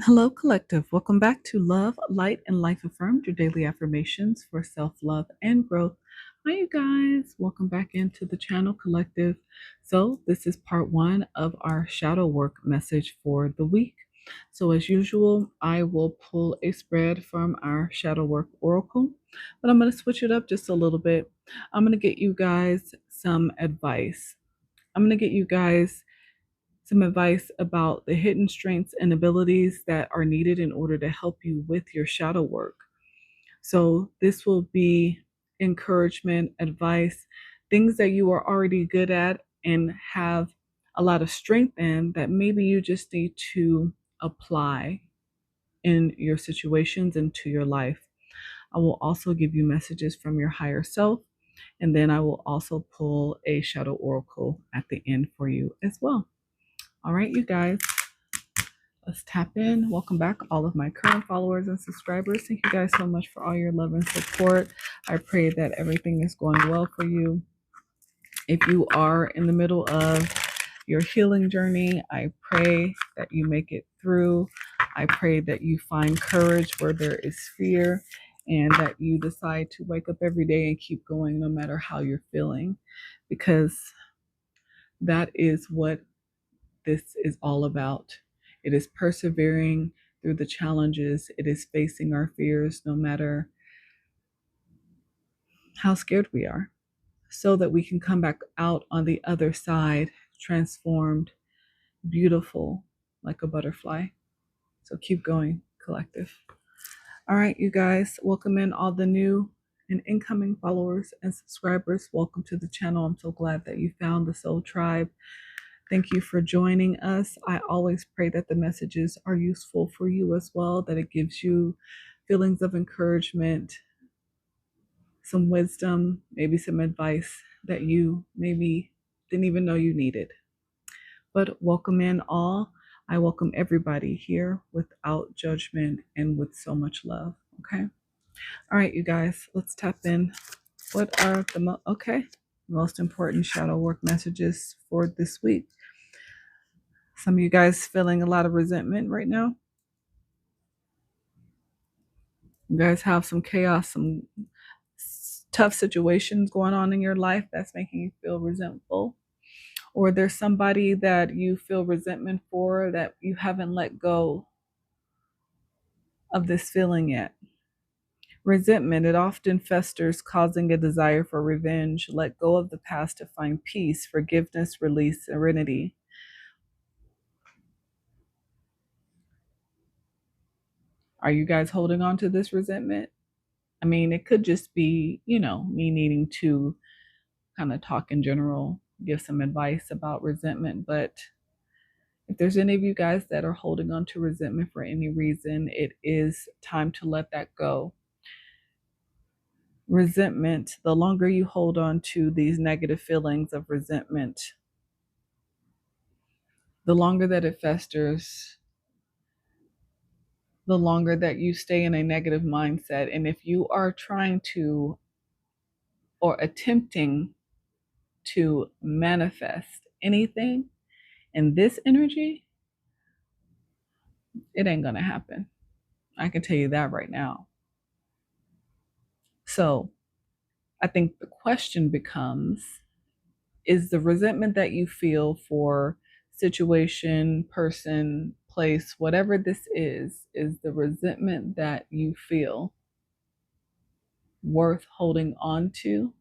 Hello, Collective. Welcome back to Love, Light, and Life Affirmed, your daily affirmations for self love and growth. Hi, you guys. Welcome back into the channel, Collective. So, this is part one of our shadow work message for the week. So, as usual, I will pull a spread from our shadow work oracle, but I'm going to switch it up just a little bit. I'm going to get you guys some advice. I'm going to get you guys some advice about the hidden strengths and abilities that are needed in order to help you with your shadow work. So, this will be encouragement, advice, things that you are already good at and have a lot of strength in that maybe you just need to apply in your situations and to your life. I will also give you messages from your higher self, and then I will also pull a shadow oracle at the end for you as well. All right, you guys, let's tap in. Welcome back, all of my current followers and subscribers. Thank you guys so much for all your love and support. I pray that everything is going well for you. If you are in the middle of your healing journey, I pray that you make it through. I pray that you find courage where there is fear and that you decide to wake up every day and keep going no matter how you're feeling, because that is what this is all about. It is persevering through the challenges. It is facing our fears no matter how scared we are, so that we can come back out on the other side transformed, beautiful, like a butterfly. So keep going, Collective. All right, you guys, welcome in all the new and incoming followers and subscribers. Welcome to the channel. I'm so glad that you found the Soul Tribe. Thank you for joining us. I always pray that the messages are useful for you as well, that it gives you feelings of encouragement, some wisdom, maybe some advice that you maybe didn't even know you needed. But welcome in all. I welcome everybody here without judgment and with so much love. Okay. All right, you guys, let's tap in. What are the most important shadow work messages for this week? Some of you guys feeling a lot of resentment right now. You guys have some chaos, some tough situations going on in your life that's making you feel resentful. Or there's somebody that you feel resentment for that you haven't let go of this feeling yet. Resentment, it often festers, causing a desire for revenge. Let go of the past to find peace, forgiveness, release, serenity. Are you guys holding on to this resentment? I mean, it could just be, me needing to kind of talk in general, give some advice about resentment. But if there's any of you guys that are holding on to resentment for any reason, it is time to let that go. Resentment, the longer you hold on to these negative feelings of resentment, the longer that it festers, the longer that you stay in a negative mindset. And if you are trying to or attempting to manifest anything in this energy, it ain't going to happen. I can tell you that right now. So I think the question becomes, is the resentment that you feel for situation, person, place, whatever this is the resentment that you feel worth holding on to?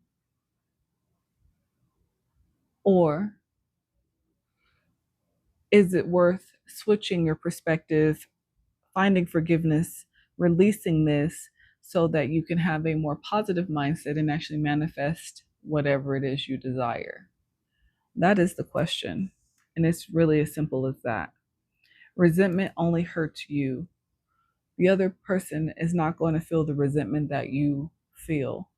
Or is it worth switching your perspective, finding forgiveness, releasing this so that you can have a more positive mindset and actually manifest whatever it is you desire? That is the question. And it's really as simple as that. Resentment only hurts you. The other person is not going to feel the resentment that you feel.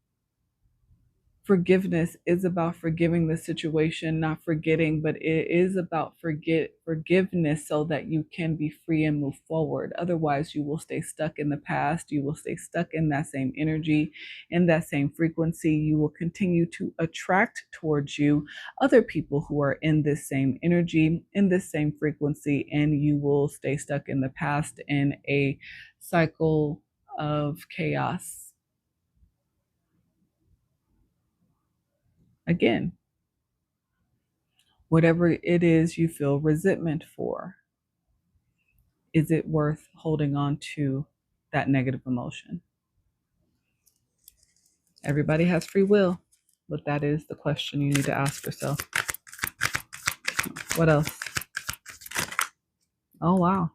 forgiveness is about forgiving the situation, not forgetting, but it is about forgiveness so that you can be free and move forward. Otherwise, you will stay stuck in the past. You will stay stuck in that same energy, in that same frequency. You will continue to attract towards you other people who are in this same energy, in this same frequency, and you will stay stuck in the past in a cycle of chaos. Again, whatever it is you feel resentment for, is it worth holding on to that negative emotion? Everybody has free will, but that is the question you need to ask yourself. What else? Oh, wow.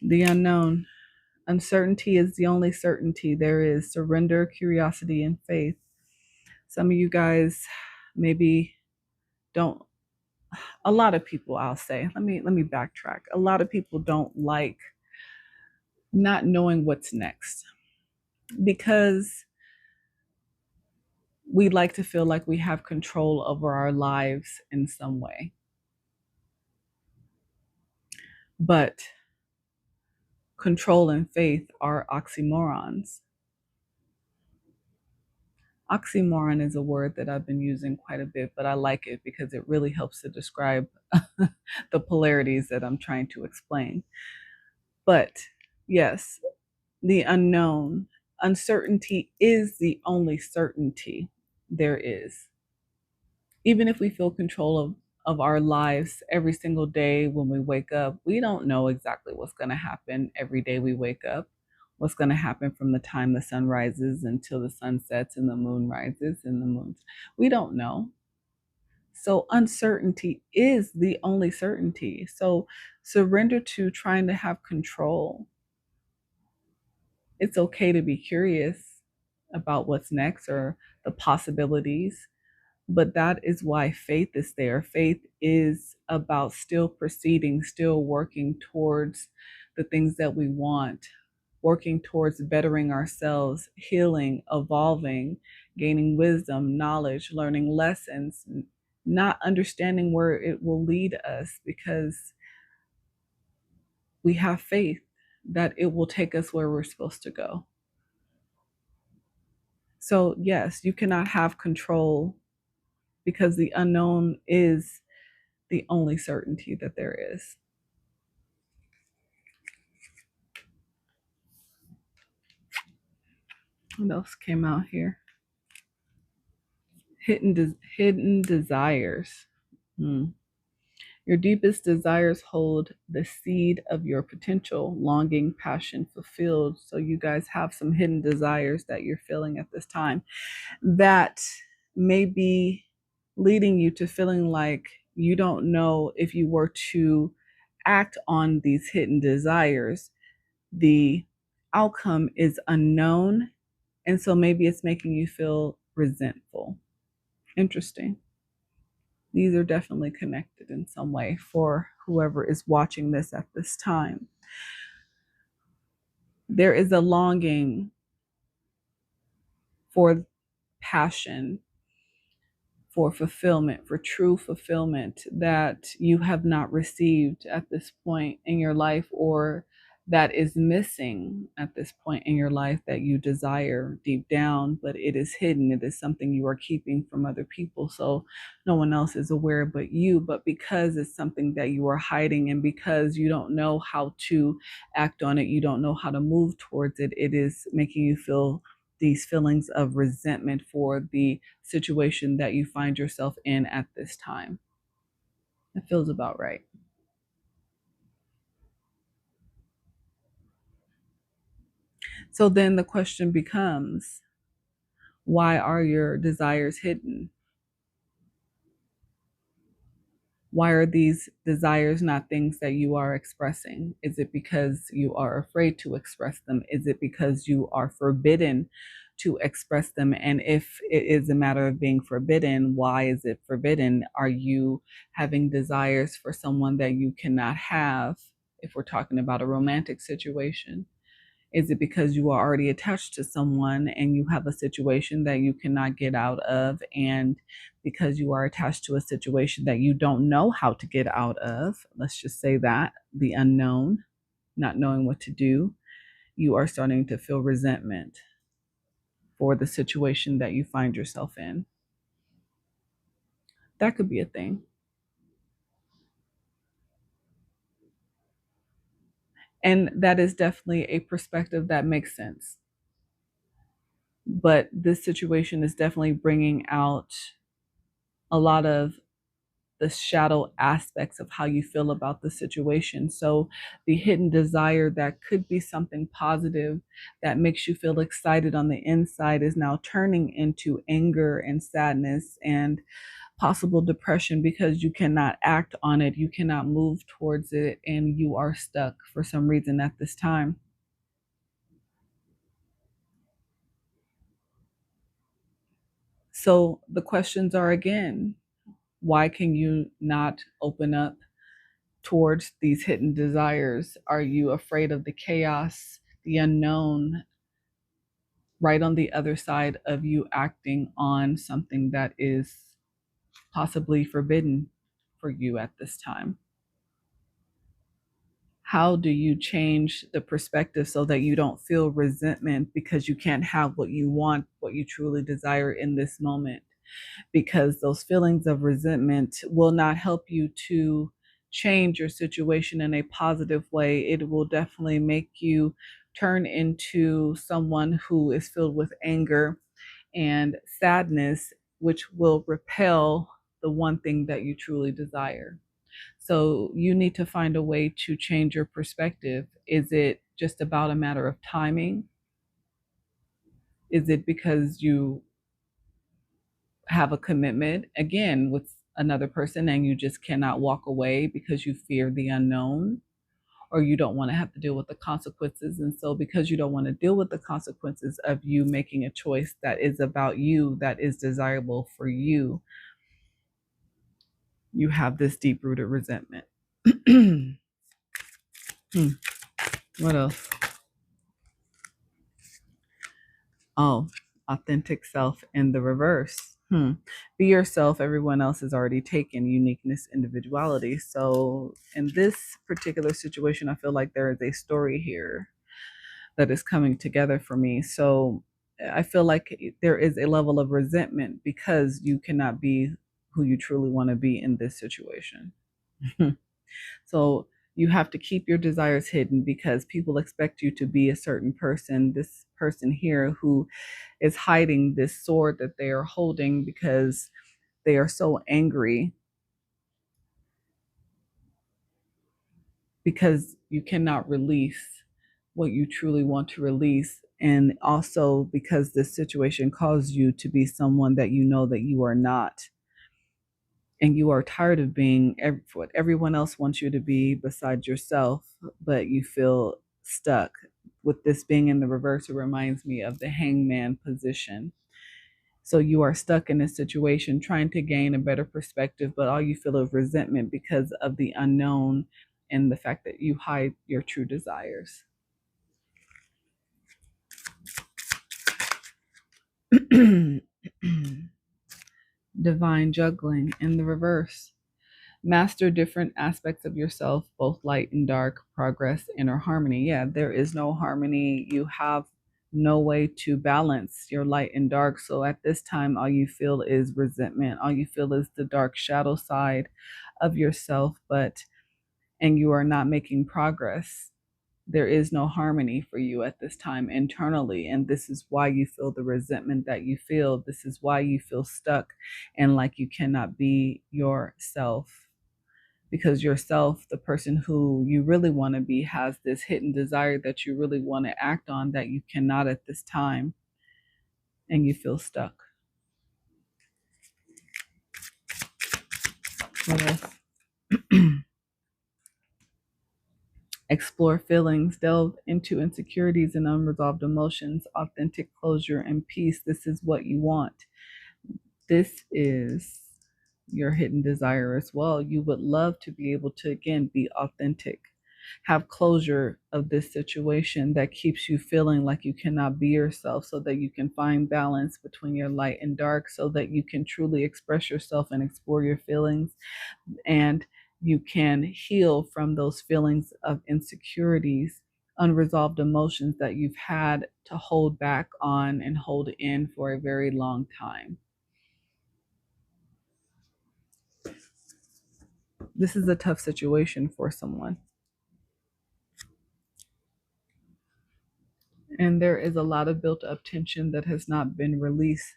The unknown. Uncertainty is the only certainty there is. Surrender, curiosity, and faith. Some of you guys maybe don't, a lot of people, I'll say, let me backtrack. A lot of people don't like not knowing what's next because we like to feel like we have control over our lives in some way. But control and faith are oxymorons. Oxymoron is a word that I've been using quite a bit, but I like it because it really helps to describe the polarities that I'm trying to explain. But yes, the unknown. Uncertainty is the only certainty there is. Even if we feel control of our lives every single day when we wake up, we don't know exactly what's going to happen every day we wake up, what's going to happen from the time the sun rises until the sun sets and the moon rises and the moon. We don't know. So uncertainty is the only certainty. So surrender to trying to have control. It's okay to be curious about what's next or the possibilities. But that is why faith is there. Faith is about still proceeding, still working towards the things that we want, working towards bettering ourselves, healing, evolving, gaining wisdom, knowledge, learning lessons, not understanding where it will lead us because we have faith that it will take us where we're supposed to go. So yes, you cannot have control because the unknown is the only certainty that there is. What else came out here? Hidden desires. Your deepest desires hold the seed of your potential, longing, passion fulfilled. So you guys have some hidden desires that you're feeling at this time that may be leading you to feeling like you don't know if you were to act on these hidden desires, the outcome is unknown. And so maybe it's making you feel resentful. Interesting. These are definitely connected in some way for whoever is watching this at this time. There is a longing for passion, for fulfillment, for true fulfillment that you have not received at this point in your life, or that is missing at this point in your life that you desire deep down, but it is hidden. It is something you are keeping from other people. So no one else is aware but you. But because it's something that you are hiding and because you don't know how to act on it, you don't know how to move towards it, it is making you feel these feelings of resentment for the situation that you find yourself in at this time. It feels about right. So then the question becomes, why are your desires hidden? Why are these desires not things that you are expressing? Is it because you are afraid to express them? Is it because you are forbidden to express them? And if it is a matter of being forbidden, why is it forbidden? Are you having desires for someone that you cannot have? If we're talking about a romantic situation, Is it because you are already attached to someone and you have a situation that you cannot get out of? And because you are attached to a situation that you don't know how to get out of, let's just say that, the unknown, not knowing what to do, you are starting to feel resentment for the situation that you find yourself in. That could be a thing. And that is definitely a perspective that makes sense. But this situation is definitely bringing out a lot of the shadow aspects of how you feel about the situation. So the hidden desire that could be something positive that makes you feel excited on the inside is now turning into anger and sadness and possible depression because you cannot act on it, you cannot move towards it, and you are stuck for some reason at this time. So the questions are again, why can you not open up towards these hidden desires? Are you afraid of the chaos, the unknown, right on the other side of you acting on something that is possibly forbidden for you at this time? How do you change the perspective so that you don't feel resentment because you can't have what you want, what you truly desire in this moment? Because those feelings of resentment will not help you to change your situation in a positive way. It will definitely make you turn into someone who is filled with anger and sadness, which will repel the one thing that you truly desire. So you need to find a way to change your perspective. Is it just about a matter of timing? Is it because you have a commitment again with another person and you just cannot walk away because you fear the unknown, or you don't want to have to deal with the consequences? And so because you don't want to deal with the consequences of you making a choice that is about you, that is desirable for you, you have this deep rooted resentment. What else? Oh, authentic self in the reverse. Be yourself. Everyone else is already taken. Uniqueness, individuality. So in this particular situation, I feel like there is a story here that is coming together for me. So I feel like there is a level of resentment because you cannot be who you truly want to be in this situation. So you have to keep your desires hidden because people expect you to be a certain person. This person here who is hiding this sword that they are holding because they are so angry because you cannot release what you truly want to release. And also because this situation caused you to be someone that you know that you are not. And you are tired of being what everyone else wants you to be besides yourself, but you feel stuck. With this being in the reverse, it reminds me of the hangman position. So you are stuck in a situation trying to gain a better perspective, but all you feel is resentment because of the unknown and the fact that you hide your true desires. Divine juggling in the reverse. Master different aspects of yourself, both light and dark, progress, inner harmony. Yeah, there is no harmony. You have no way to balance your light and dark. So at this time, all you feel is resentment. All you feel is the dark shadow side of yourself, and you are not making progress. There is no harmony for you at this time internally. And this is why you feel the resentment that you feel. This is why you feel stuck and like you cannot be yourself. Because yourself, the person who you really want to be, has this hidden desire that you really want to act on that you cannot at this time, and you feel stuck. What else? Explore feelings, delve into insecurities and unresolved emotions, authentic closure and peace. This is what you want. This is your hidden desire as well. You would love to be able to, again, be authentic. have closure of this situation that keeps you feeling like you cannot be yourself, so that you can find balance between your light and dark, so that you can truly express yourself and explore your feelings, and you can heal from those feelings of insecurities, unresolved emotions that you've had to hold back on and hold in for a very long time. This is a tough situation for someone. And there is a lot of built up tension that has not been released,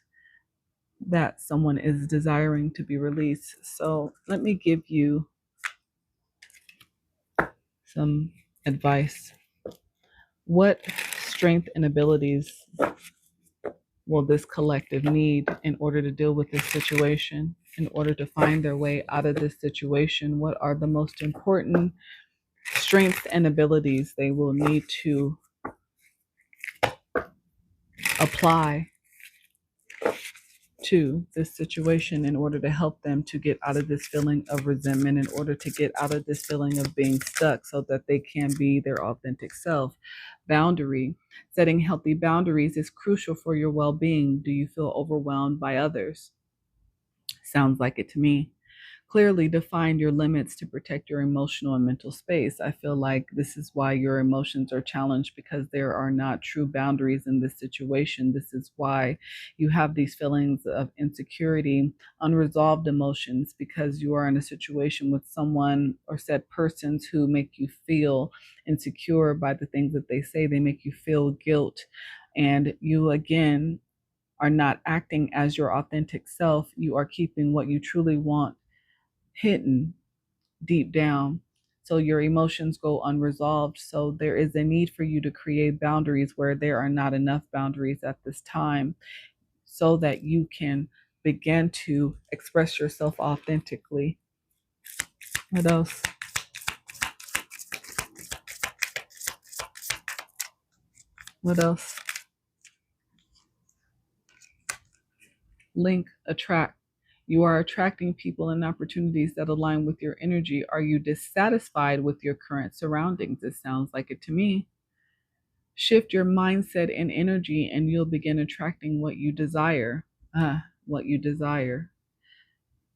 that someone is desiring to be released. So let me give you some advice. What strength and abilities will this collective need in order to deal with this situation, in order to find their way out of this situation? What are the most important strengths and abilities they will need to apply to this situation in order to help them to get out of this feeling of resentment, in order to get out of this feeling of being stuck, so that they can be their authentic self? Boundary. Setting healthy boundaries is crucial for your well-being. Do you feel overwhelmed by others? Sounds like it to me. Clearly define your limits to protect your emotional and mental space. I feel like this is why your emotions are challenged, because there are not true boundaries in this situation. This is why you have these feelings of insecurity, unresolved emotions, because you are in a situation with someone or said persons who make you feel insecure by the things that they say. They make you feel guilt, and you again are not acting as your authentic self. You are keeping what you truly want hidden deep down. So your emotions go unresolved. So there is a need for you to create boundaries where there are not enough boundaries at this time, so that you can begin to express yourself authentically. What else? What else? Link, attract. You are attracting people and opportunities that align with your energy. Are you dissatisfied with your current surroundings? It sounds like it to me. Shift your mindset and energy, and you'll begin attracting what you desire. What you desire.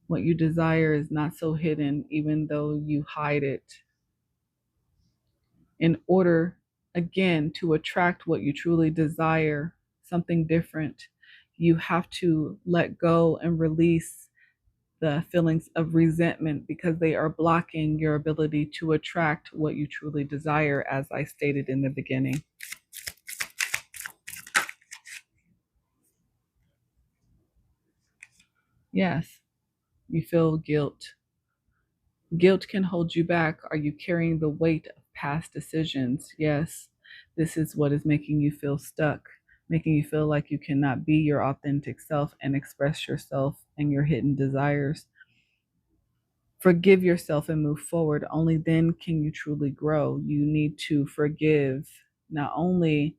What you desire is not so hidden, even though you hide it. In order, again, to attract what you truly desire, something different, you have to let go and release the feelings of resentment, because they are blocking your ability to attract what you truly desire, as I stated in the beginning. Yes, you feel guilt. Guilt can hold you back. Are you carrying the weight of past decisions? Yes, this is what is making you feel stuck, making you feel like you cannot be your authentic self and express yourself and your hidden desires. Forgive yourself and move forward. Only then can you truly grow. You need to forgive not only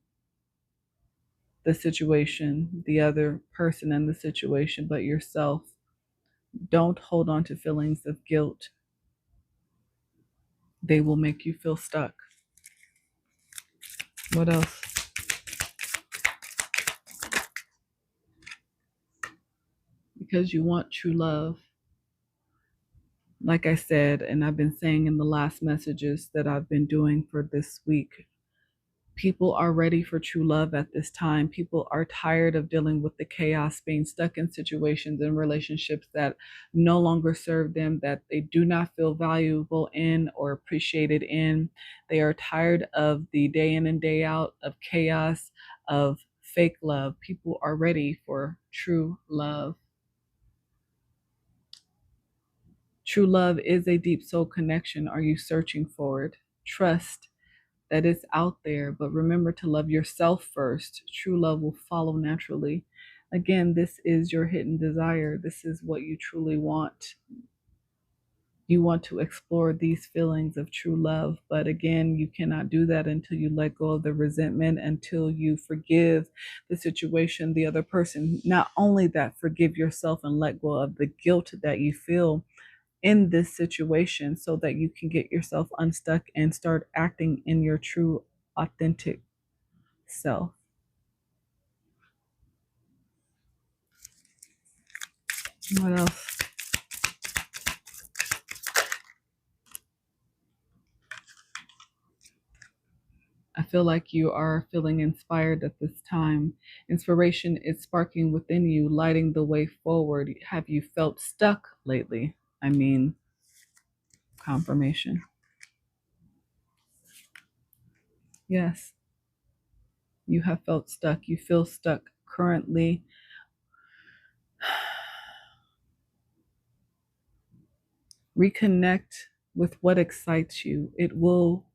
the situation, the other person in the situation, but yourself. Don't hold on to feelings of guilt. They will make you feel stuck. What else? Because you want true love. Like I said, and I've been saying in the last messages that I've been doing for this week, people are ready for true love at this time. People are tired of dealing with the chaos, being stuck in situations and relationships that no longer serve them, that they do not feel valuable in or appreciated in. They are tired of the day in and day out of chaos, of fake love. People are ready for true love. True love is a deep soul connection. Are you searching for it? Trust that it's out there, but remember to love yourself first. True love will follow naturally. Again, this is your hidden desire. This is what you truly want. You want to explore these feelings of true love, but again, you cannot do that until you let go of the resentment, until you forgive the situation, the other person. Not only that, forgive yourself and let go of the guilt that you feel in this situation so that you can get yourself unstuck and start acting in your true, authentic self. What else? I feel like you are feeling inspired at this time. Inspiration is sparking within you, lighting the way forward. Have you felt stuck lately? I mean, confirmation. Yes, you have felt stuck. You feel stuck currently. Reconnect with what excites you. It will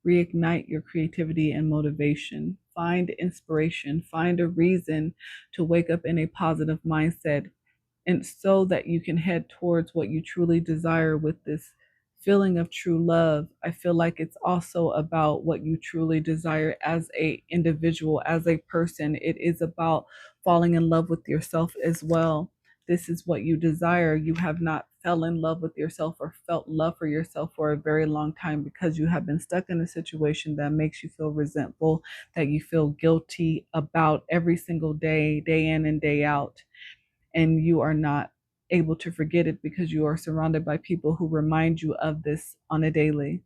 reignite your creativity and motivation. Find inspiration, find a reason to wake up in a positive mindset, and so that you can head towards what you truly desire with this feeling of true love. I feel like it's also about what you truly desire as a individual, as a person. It is about falling in love with yourself as well. This is what you desire. You have not fell in love with yourself or felt love for yourself for a very long time because you have been stuck in a situation that makes you feel resentful, that you feel guilty about every single day, day in and day out, and you are not able to forget it because you are surrounded by people who remind you of this on a daily.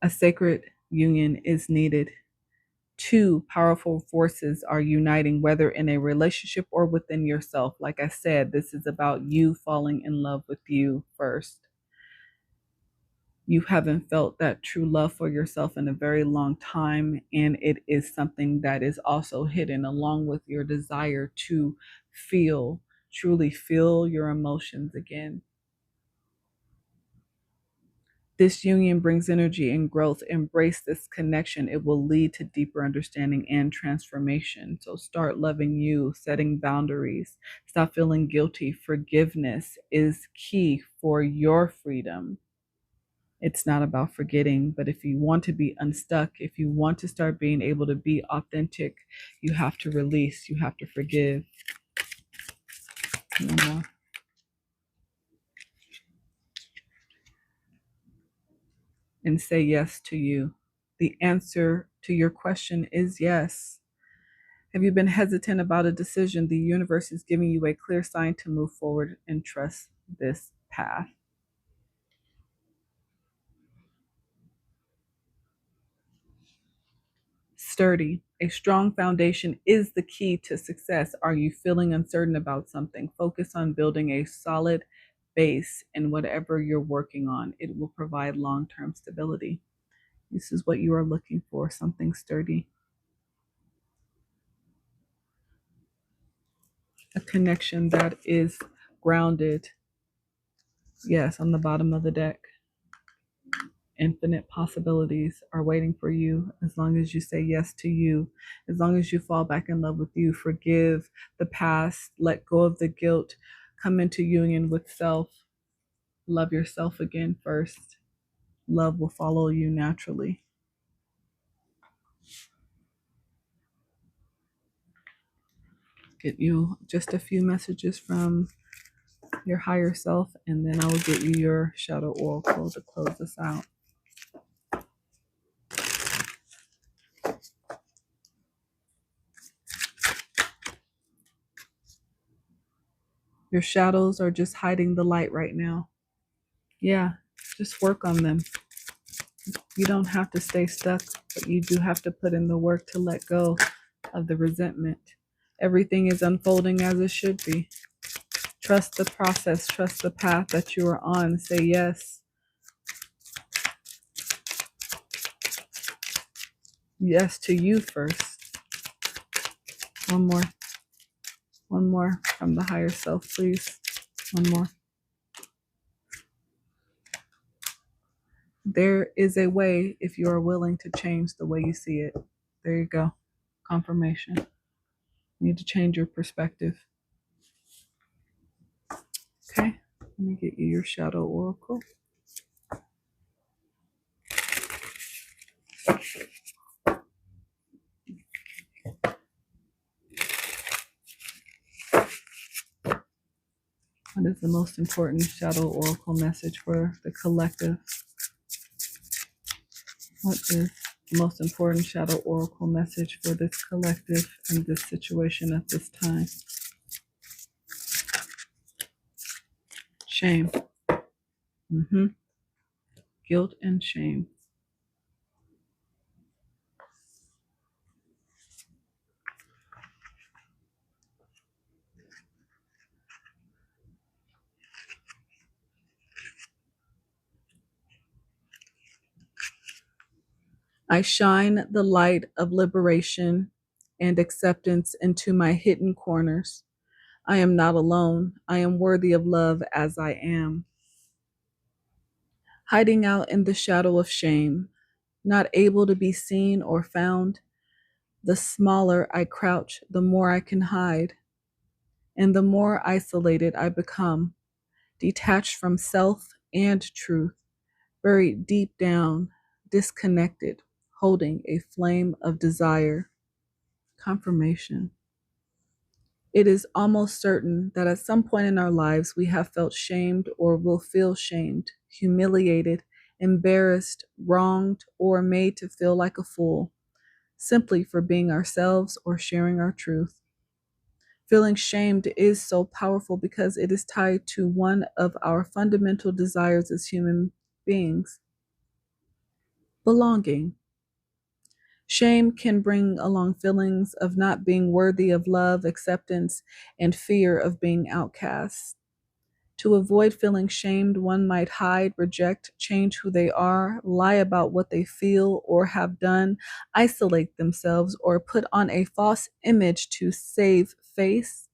A sacred union is needed. Two powerful forces are uniting, whether in a relationship or within yourself. Like I said, this is about you falling in love with you first. You haven't felt that true love for yourself in a very long time, and it is something that is also hidden along with your desire to feel, truly feel your emotions again. This union brings energy and growth. Embrace this connection. It will lead to deeper understanding and transformation. So start loving you, setting boundaries, stop feeling guilty. Forgiveness is key for your freedom. It's not about forgetting, but if you want to be unstuck, if you want to start being able to be authentic, you have to release, you have to forgive. No more. And say yes to you. The answer to your question is yes. Have you been hesitant about a decision? The universe is giving you a clear sign to move forward and trust this path. Sturdy. A strong foundation is the key to success. Are you feeling uncertain about something? Focus on building a solid base in whatever you're working on. It will provide long term stability. This is what you are looking for, something sturdy. A connection that is grounded. Yes, on the bottom of the deck. Infinite possibilities are waiting for you as long as you say yes to you, as long as you fall back in love with you, forgive the past, let go of the guilt, come into union with self, love yourself again first. Love will follow you naturally. Get you just a few messages from your higher self, and then I will get you your shadow oracle to close us out. Your shadows are just hiding the light right now. Yeah, just work on them. You don't have to stay stuck, but you do have to put in the work to let go of the resentment. Everything is unfolding as it should be. Trust the process, trust the path that you are on. Say yes. Yes to you first. One more. One more from the higher self, please. One more. There is a way if you are willing to change the way you see it. There you go. Confirmation. You need to change your perspective. Okay. Let me get you your shadow oracle. What is the most important shadow oracle message for the collective? What is the most important shadow oracle message for this collective and this situation at this time? Shame. Guilt and shame. I shine the light of liberation and acceptance into my hidden corners. I am not alone. I am worthy of love as I am. Hiding out in the shadow of shame, not able to be seen or found. The smaller I crouch, the more I can hide, and the more isolated I become, detached from self and truth, buried deep down, disconnected, holding a flame of desire. Confirmation. It is almost certain that at some point in our lives we have felt shamed or will feel shamed, humiliated, embarrassed, wronged, or made to feel like a fool, simply for being ourselves or sharing our truth. Feeling shamed is so powerful because it is tied to one of our fundamental desires as human beings: belonging. Shame can bring along feelings of not being worthy of love, acceptance, and fear of being outcast. To avoid feeling shamed, one might hide, reject, change who they are, lie about what they feel or have done, isolate themselves, or put on a false image to save face.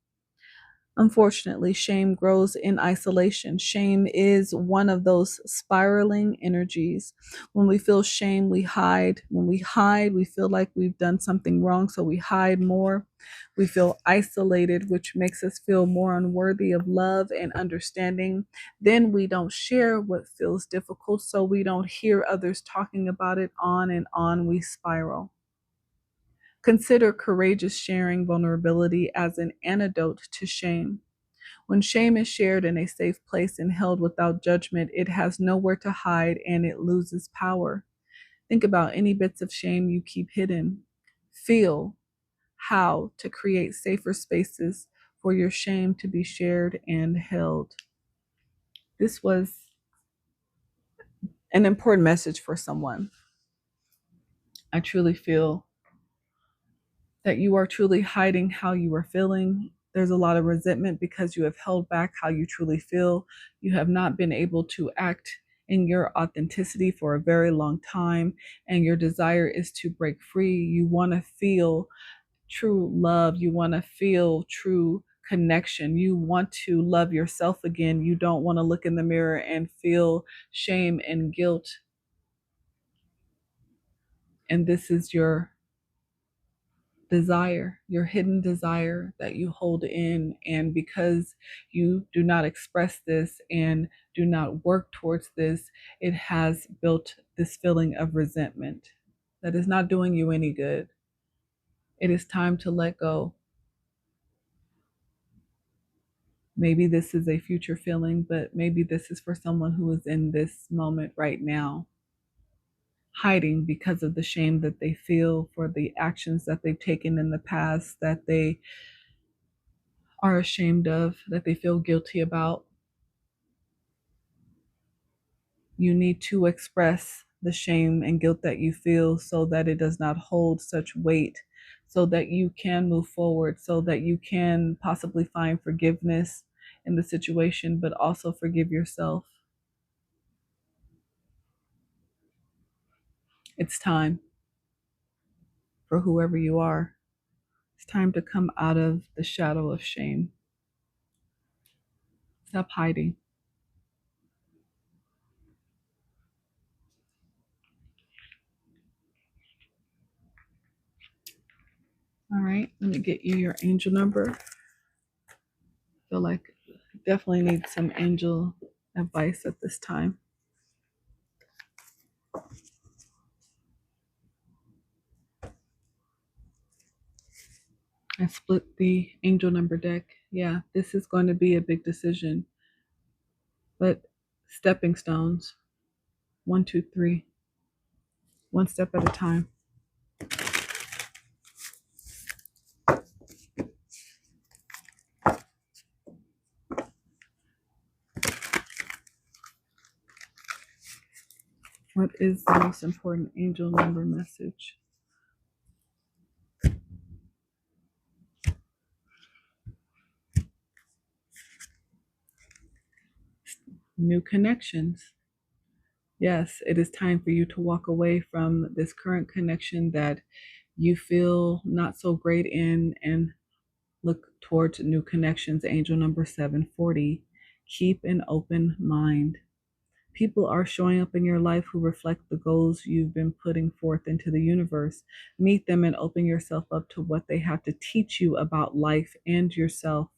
Unfortunately, shame grows in isolation. Shame is one of those spiraling energies. When we feel shame, we hide. When we hide, we feel like we've done something wrong, so we hide more. We feel isolated, which makes us feel more unworthy of love and understanding. Then we don't share what feels difficult, so we don't hear others talking about it. On and on we spiral. Consider courageous sharing vulnerability as an antidote to shame. When shame is shared in a safe place and held without judgment, it has nowhere to hide and it loses power. Think about any bits of shame you keep hidden. Feel how to create safer spaces for your shame to be shared and held. This was an important message for someone. I truly feel that you are truly hiding how you are feeling. There's a lot of resentment because you have held back how you truly feel. You have not been able to act in your authenticity for a very long time, and your desire is to break free. You want to feel true love. You want to feel true connection. You want to love yourself again. You don't want to look in the mirror and feel shame and guilt. And this is your desire, your hidden desire that you hold in. And because you do not express this and do not work towards this, it has built this feeling of resentment that is not doing you any good. It is time to let go. Maybe this is a future feeling, but maybe this is for someone who is in this moment right now, hiding because of the shame that they feel for the actions that they've taken in the past, that they are ashamed of, that they feel guilty about. You need to express the shame and guilt that you feel so that it does not hold such weight, so that you can move forward, so that you can possibly find forgiveness in the situation, but also forgive yourself. It's time for whoever you are. It's time to come out of the shadow of shame. Stop hiding. All right, let me get you your angel number. I feel like I definitely need some angel advice at this time. I split the angel number deck Yeah, this is going to be a big decision, but stepping stones. One, two, three. One step at a time. What is the most important angel number message? New connections. Yes, it is time for you to walk away from this current connection that you feel not so great in and look towards new connections. Angel number 740. Keep an open mind. People are showing up in your life who reflect the goals you've been putting forth into the universe. Meet them and open yourself up to what they have to teach you about life and yourself.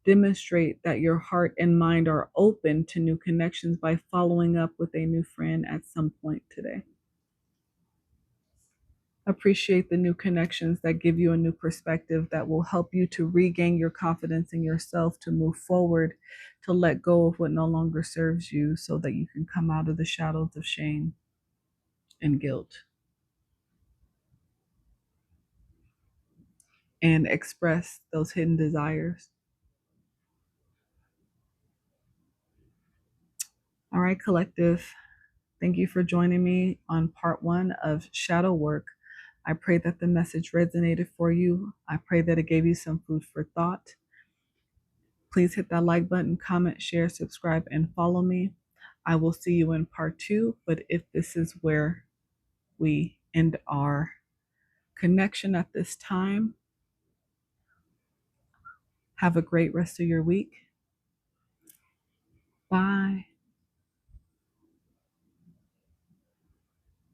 Demonstrate that your heart and mind are open to new connections by following up with a new friend at some point today. Appreciate the new connections that give you a new perspective that will help you to regain your confidence in yourself, to move forward, to let go of what no longer serves you so that you can come out of the shadows of shame and guilt and express those hidden desires. All right, collective. Thank you for joining me on part 1 of Shadow Work. I pray that the message resonated for you. I pray that it gave you some food for thought. Please hit that like button, comment, share, subscribe, and follow me. I will see you in part 2. But if this is where we end our connection at this time, have a great rest of your week. Bye.